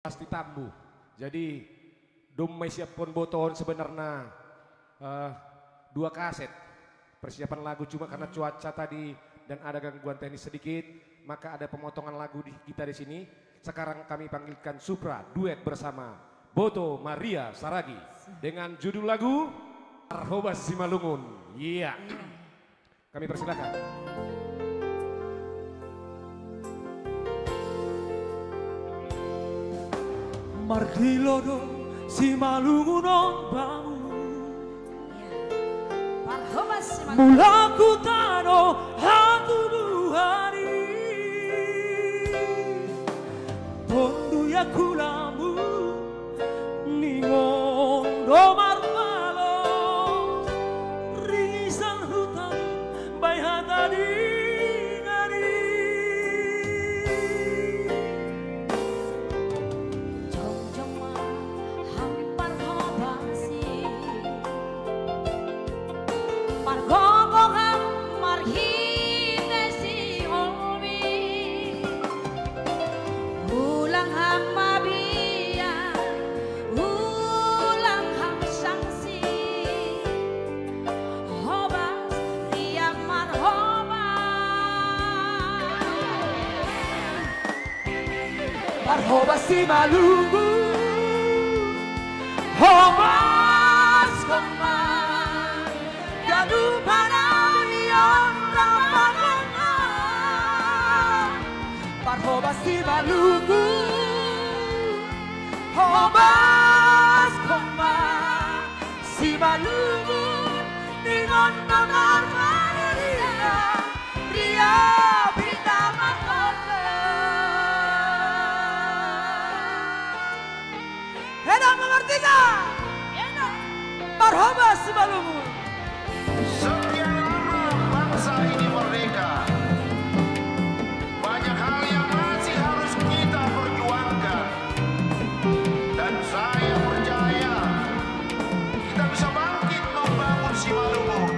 pasti tambu. Jadi domai siapkan boton sebenarnya 2 kaset persiapan lagu, cuma karena cuaca tadi dan ada gangguan teknis sedikit, maka ada pemotongan lagu kita di sini. Sekarang kami panggilkan Supra duet bersama Boto Maria Saragi dengan judul lagu Marhobas Simalungun. Iya. Kami persilakan. Marhilodo Simalungun bamu Marhobas Simalungun mulaku tano hatu duhari pondu ya kulamu ningondo marmalos ringisan hutan bai hatadi Marhobas Simalungun, Hobas Koman, Gadu Panamion Ramagana. Marhobas Simalungun, Hobas Koman, Simalungun, Ningon Nagar Maria, Ria Bina Makona. Enak mengerti gak? Enak. Marhobas Simalungun. Sekian lama bangsa ini merdeka. Banyak hal yang masih harus kita perjuangkan. Dan saya percaya kita bisa bangkit membangun Simalungun.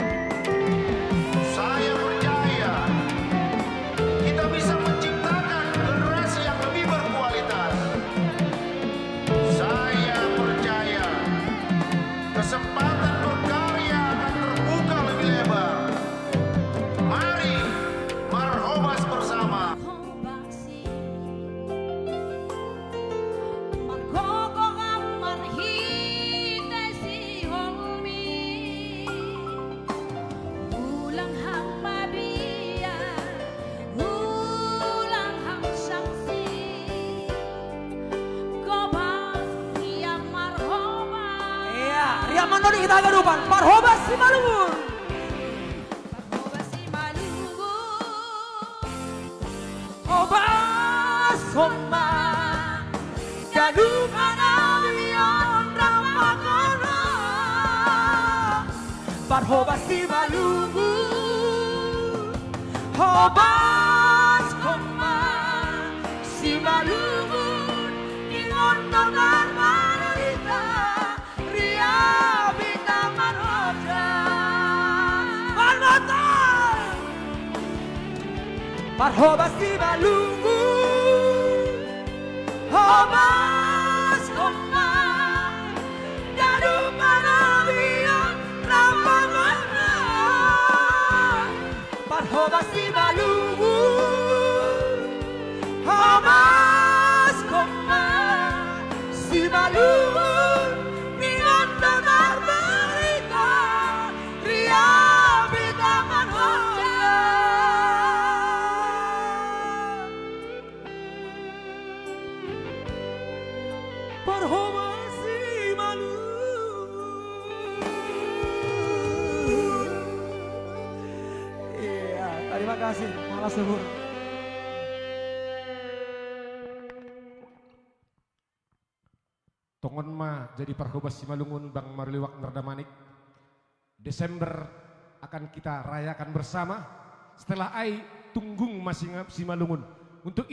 Saya percaya kita bisa menciptakan generasi yang lebih berkualitas. Saya percaya kesempatan berkarya akan terbuka lebih lebar. Mari marhobas bersama. Ria Mandori kita agak lupa. Marhobas Simalungun. Marhobas Simalungun, Hobas Koman, Gadu Panamion Ramagana. Marhobas Simalungun, Hobas Koman, Simalungun, Ningon Nagar Marita, Ria Bina Maroja. Marmatan Marhobas Simalungun, Hobas Koman, Gadu Panamion Ramagana. Marhobas Simalungun, Hobas Koman, Simalungun, Ningon Nagar Marita, Ria Bina Maroja. Marhobas Simalungun. Iya, terima kasih. Malas subur. Tongon ma jadi Marhobas Simalungun Bang Marliwak Nardamanik. Desember akan kita rayakan bersama. Setelah ai tunggung masing Simalungun untuk